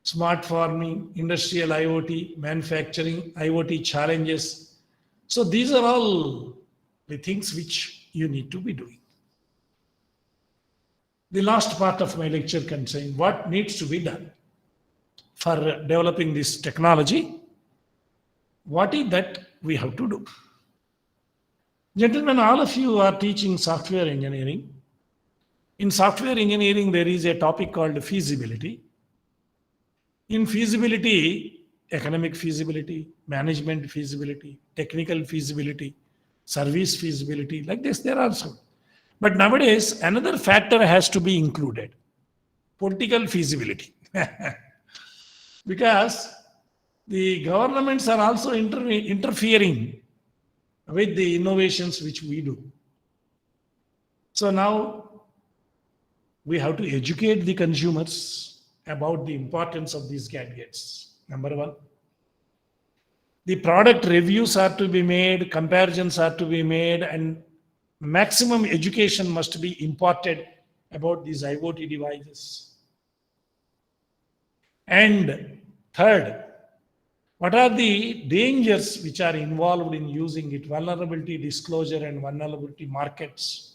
smart farming, industrial IoT, manufacturing, IoT challenges. So these are all the things which you need to be doing. The last part of my lecture concerns what needs to be done for developing this technology. What is that we have to do? Gentlemen, all of you are teaching software engineering. In software engineering, there is a topic called feasibility. In feasibility, economic feasibility, management feasibility, technical feasibility, service feasibility, like this, there are some. But nowadays, another factor has to be included, political feasibility. Because the governments are also interfering with the innovations which we do. So now we have to educate the consumers about the importance of these gadgets. Number one. The product reviews are to be made, comparisons are to be made, and maximum education must be imparted about these IoT devices. And third, what are the dangers which are involved in using it? Vulnerability disclosure and vulnerability markets.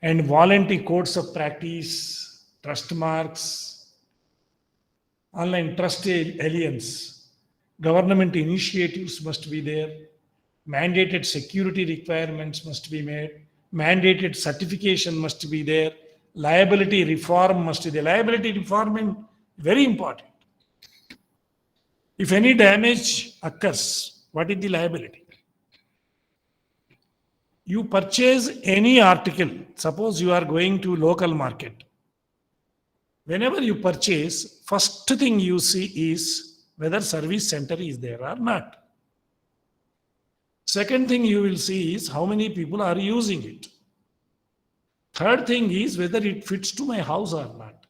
And voluntary codes of practice, trust marks, online trust alliance, government initiatives must be there, mandated security requirements must be made, mandated certification must be there, liability reform must be there. Liability reform is very important. If any damage occurs, what is the liability? You purchase any article, suppose you are going to local market. Whenever you purchase, first thing you see is whether service center is there or not. Second thing you will see is how many people are using it. Third thing is whether it fits to my house or not.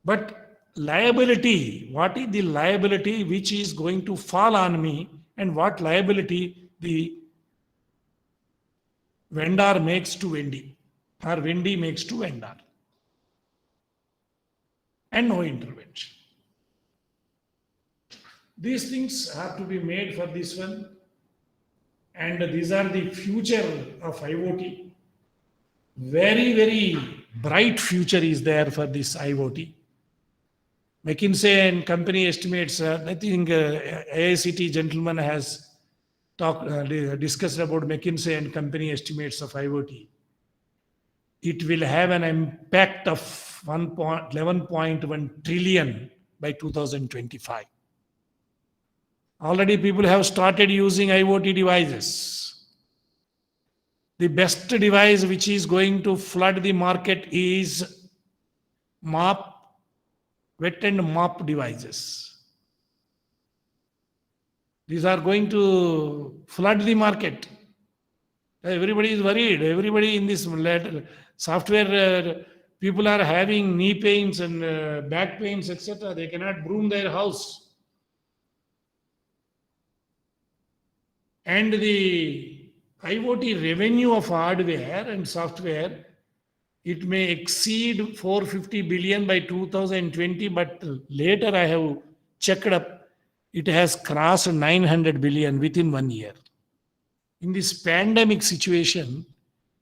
But liability, what is the liability which is going to fall on me, and what liability the vendor makes to Vendi or Vendi makes to vendor? And no intervention. These things have to be made for this one. And these are the future of IoT. Very, very bright future is there for this IoT. McKinsey and company estimates, I think AICT gentleman has discussed about McKinsey and company estimates of IoT. It will have an impact of 11.1 trillion by 2025. Already people have started using IoT devices. The best device which is going to flood the market is wet and mop devices. These are going to flood the market. Everybody is worried. Everybody in this software, people are having knee pains and back pains, etc. They cannot broom their house. And the IoT revenue of hardware and software, it may exceed 450 billion by 2020, but later I have checked up, it has crossed 900 billion within 1 year. In this pandemic situation,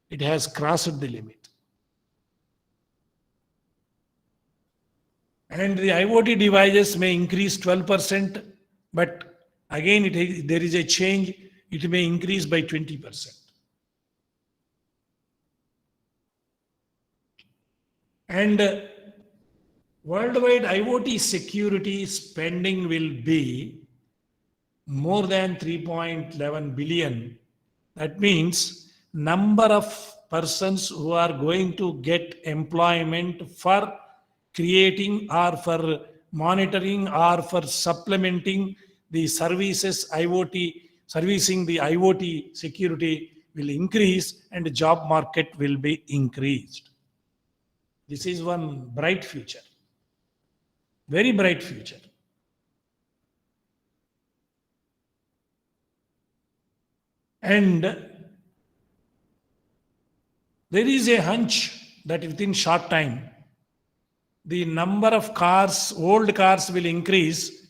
it has crossed the limit. And the IoT devices may increase 12%, but again, there is a change. It may increase by 20%. And worldwide IoT security spending will be more than 3.11 billion. That means number of persons who are going to get employment for creating or for monitoring or for supplementing the services IoT, servicing the IoT security will increase and the job market will be increased. This is one bright future, very bright future. And there is a hunch that within short time, the number of cars, old cars will increase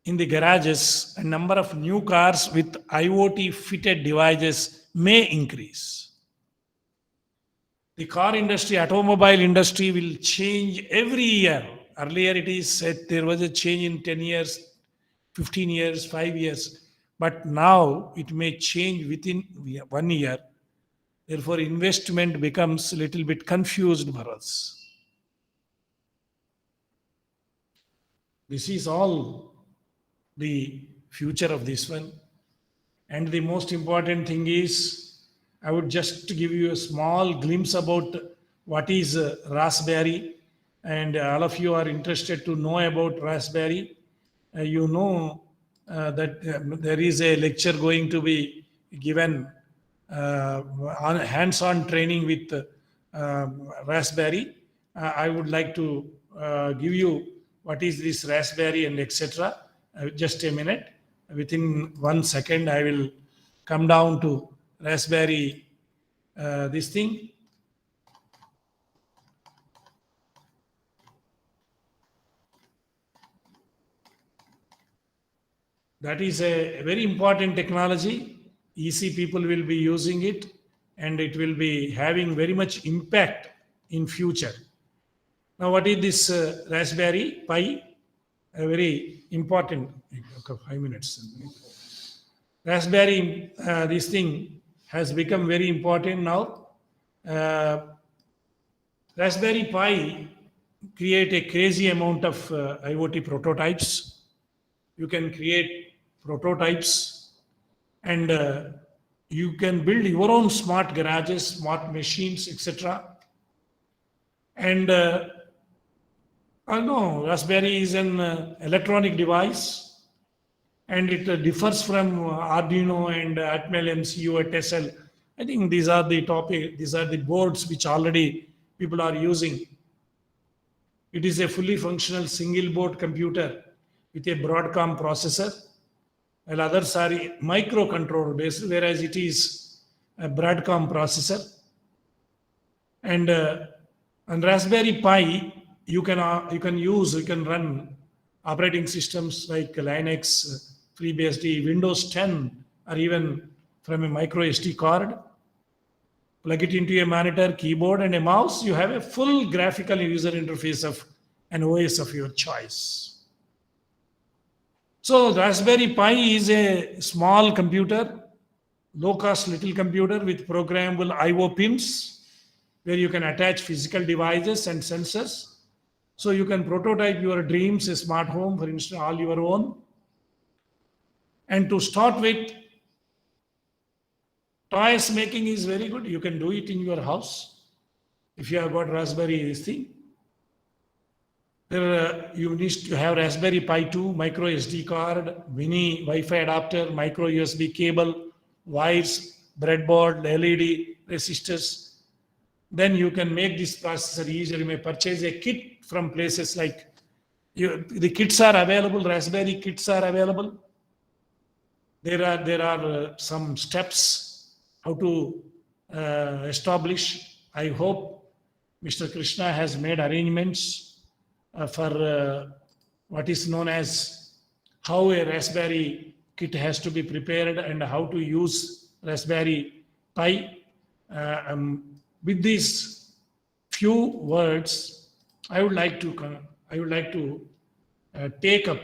in the garages and number of new cars with IoT fitted devices may increase. The car industry, automobile industry will change every year. Earlier it is said there was a change in 10 years, 15 years, 5 years. But now it may change within 1 year. Therefore, investment becomes a little bit confused for us. This is all the future of this one. And the most important thing is, I would just give you a small glimpse about what is Raspberry. And all of you are interested to know about Raspberry. You know that there is a lecture going to be given on hands-on training with Raspberry. I would like to give you what is this Raspberry and etc. Just a minute. Within 1 second, I will come down to Raspberry, this thing. That is a very important technology. EC people will be using it and it will be having very much impact in future. Now, what is this Raspberry Pi? A very important, 5 minutes. Raspberry, this thing has become very important now. Raspberry Pi create a crazy amount of IoT prototypes. You can create prototypes and you can build your own smart garages, smart machines, etc. And I know Raspberry is an electronic device and it differs from Arduino and Atmel MCU at TESL. I think these are the topic, these are the boards which already people are using. It is a fully functional single board computer with a Broadcom processor, while others are microcontroller based, whereas it is a Broadcom processor. And on Raspberry Pi, you can run operating systems like Linux, FreeBSD, Windows 10, or even from a micro SD card, plug it into a monitor, keyboard, and a mouse. You have a full graphical user interface of an OS of your choice. So Raspberry Pi is a small computer, low-cost little computer with programmable I/O pins, where you can attach physical devices and sensors. So you can prototype your dreams, a smart home, for instance, all your own. And to start with, toys making is very good. You can do it in your house if you have got Raspberry this thing. You need to have Raspberry Pi 2, micro SD card, mini Wi-Fi adapter, micro USB cable, wires, breadboard, LED, resistors. Then you can make this processor easier. You may purchase a kit from places like the kits are available. Raspberry kits are available. There are some steps how to establish. I hope Mr. Krishna has made arrangements for what is known as how a Raspberry kit has to be prepared and how to use Raspberry Pi. With these few words, I would like to take up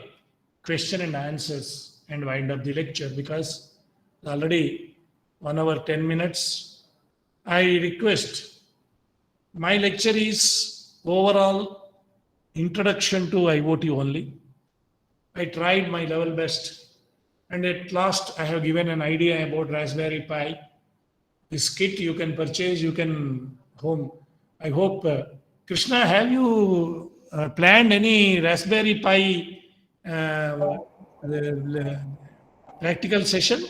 question and answers and wind up the lecture, because already 1 hour 10 minutes. I request, my lecture is overall introduction to IoT only. I tried my level best, and at last I have given an idea about Raspberry Pi. This kit you can purchase, you can home. I hope, Krishna, have you planned any Raspberry Pi practical session?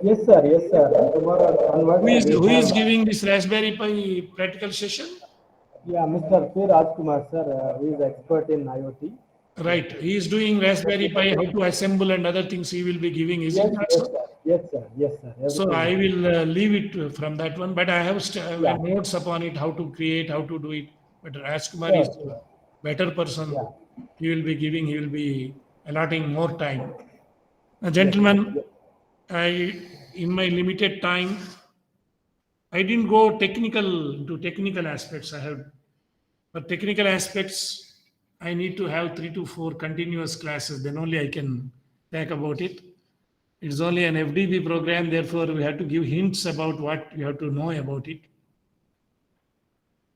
Yes, sir. Yes, sir. Tomorrow onwards, Who is giving this Raspberry Pi practical session? Yeah, Mr. P. Rajkumar, sir. He is expert in IoT. Right. He is doing Raspberry Pi, how to assemble and other things he will be giving. Is Yes, it not yes, so? sir. Yes, sir. Yes, sir. So I Everything. will leave it from that one, but I have Yeah. notes upon it, how to create, how to do it. But Rajkumar Sure, is a sure. better person. Yeah. He will be allotting more time. Gentlemen, in my limited time, I didn't go into technical aspects. But technical aspects, I need to have 3 to 4 continuous classes. Then only I can talk about it. It's only an FDP program, therefore we have to give hints about what you have to know about it.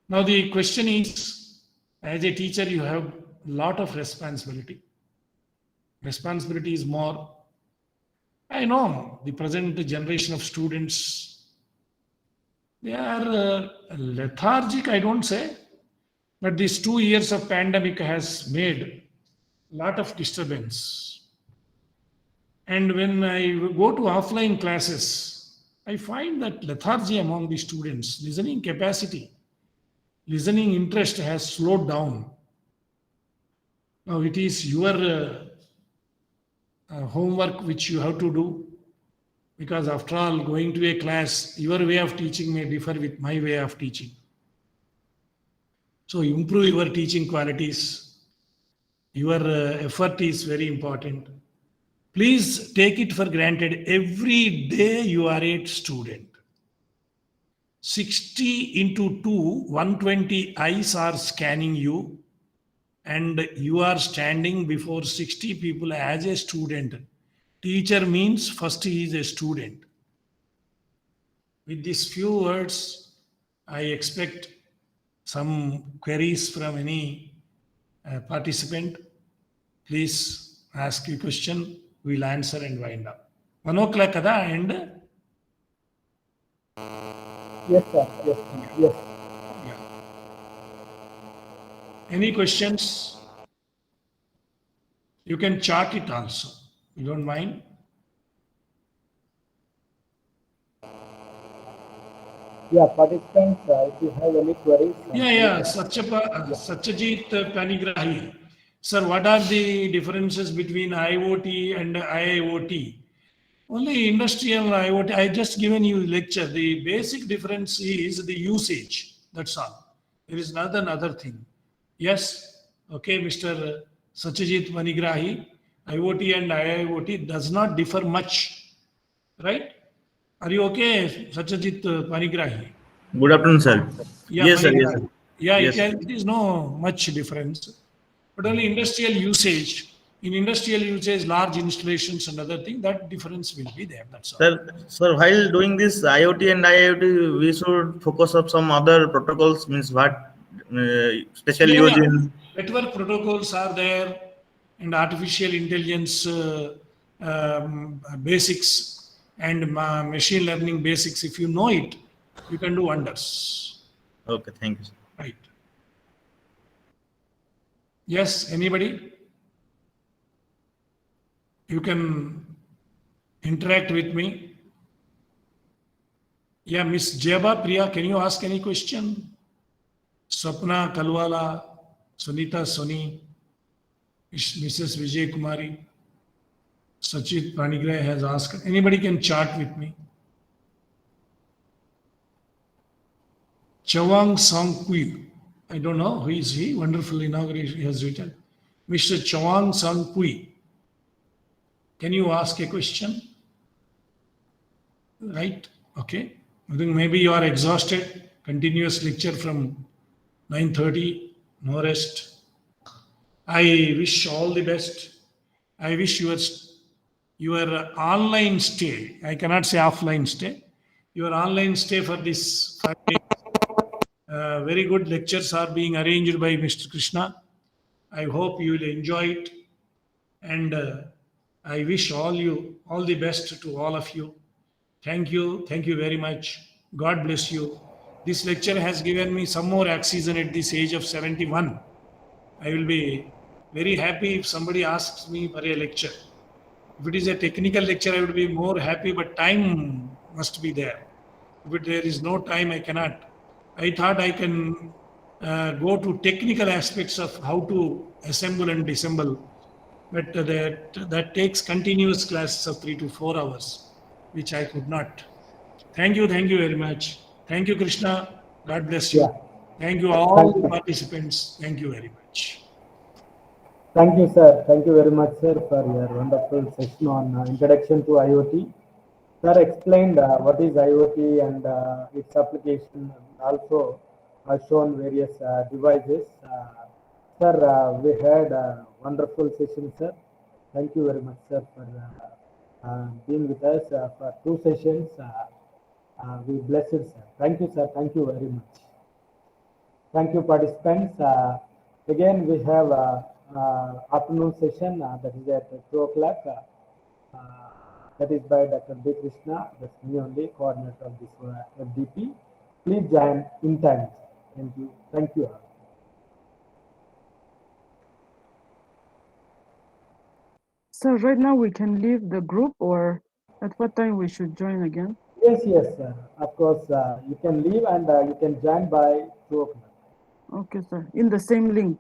Now the question is, as a teacher, you have a lot of responsibility. Responsibility is more. I know the present generation of students, they are lethargic, I don't say, but these 2 years of pandemic has made a lot of disturbance. And when I go to offline classes, I find that lethargy among the students, listening capacity, listening interest has slowed down. Now it is your homework which you have to do, because after all, going to a class, your way of teaching may differ with my way of teaching. So improve your teaching qualities. Your effort is very important. Please take it for granted, every day you are a student. 60 into 2, 120 eyes are scanning you, and you are standing before 60 people as a student. Teacher means first he is a student. With these few words, I expect some queries from any participant. Please ask a question. We'll answer and wind up. 1 o'clock kada and Yes, sir. Yes, yes. yeah. Any questions? You can chart it also. You don't mind? Yeah, participants, if you have any queries. Yeah. Satyajit Panigrahi. Sir, what are the differences between IoT and IIoT? Only industrial IoT, I just given you lecture. The basic difference is the usage. That's all. There is not another thing. Yes, okay, Mr. Satyajit Panigrahi, IoT and IIoT does not differ much, right? Are you okay, Satyajit Panigrahi? Good afternoon, sir. Yeah, Yes, sir. Yes, sir. Panigrahi. Yeah, Yes. it is no much difference. But only industrial usage. In industrial usage, large installations and other thing, that difference will be there. That's all. Sir, while doing this IoT and IoT, we should focus on some other protocols. Means what special use in. Network protocols are there, and artificial intelligence basics and machine learning basics. If you know it, you can do wonders. Okay, thank you, sir. Right. Yes, anybody? You can interact with me. Yeah, Miss Jeba Priya, can you ask any question? Swapna Kalwala, Sunita Soni, Mrs. Vijay Kumari, Sachit Panigrahi has asked. Anybody can chat with me. Chawang Sangpui, I don't know who is he. Wonderful inauguration he has written. Mr. Chawang Sangpui, can you ask a question? Right? Okay. I think maybe you are exhausted. Continuous lecture from 9:30. No rest. I wish all the best. I wish your online stay, I cannot say offline stay, your online stay for this 5 days. Very good lectures are being arranged by Mr. Krishna. I hope you will enjoy it. And I wish all the best to all of you. Thank you. Thank you very much. God bless you. This lecture has given me some more oxygen at this age of 71. I will be very happy if somebody asks me for a lecture. If it is a technical lecture, I would be more happy, but time must be there. If there is no time, I cannot. I thought I can go to technical aspects of how to assemble and disassemble, but that takes continuous classes of 3 to 4 hours, which I could not. Thank you very much. Thank you, Krishna. God bless you. Yeah. Thank you all the participants. Thank you very much. Thank you, sir. Thank you very much, sir, for your wonderful session on introduction to IoT. Sir explained what is IoT and its application, also shown various devices. Sir, we had a wonderful session, sir. Thank you very much, sir, for being with us for 2 sessions. We bless it, sir. Thank you, sir. Thank you very much. Thank you, participants. Again, we have afternoon session that is at 2 o'clock. That is by Dr. B. Krishna. That's me only, coordinator of this FDP. Please join in time. Thank you. Thank you all. So right now we can leave the group, or at what time we should join again? Yes, sir. Of course, you can leave and you can join by 2 o'clock. Okay, sir. In the same link.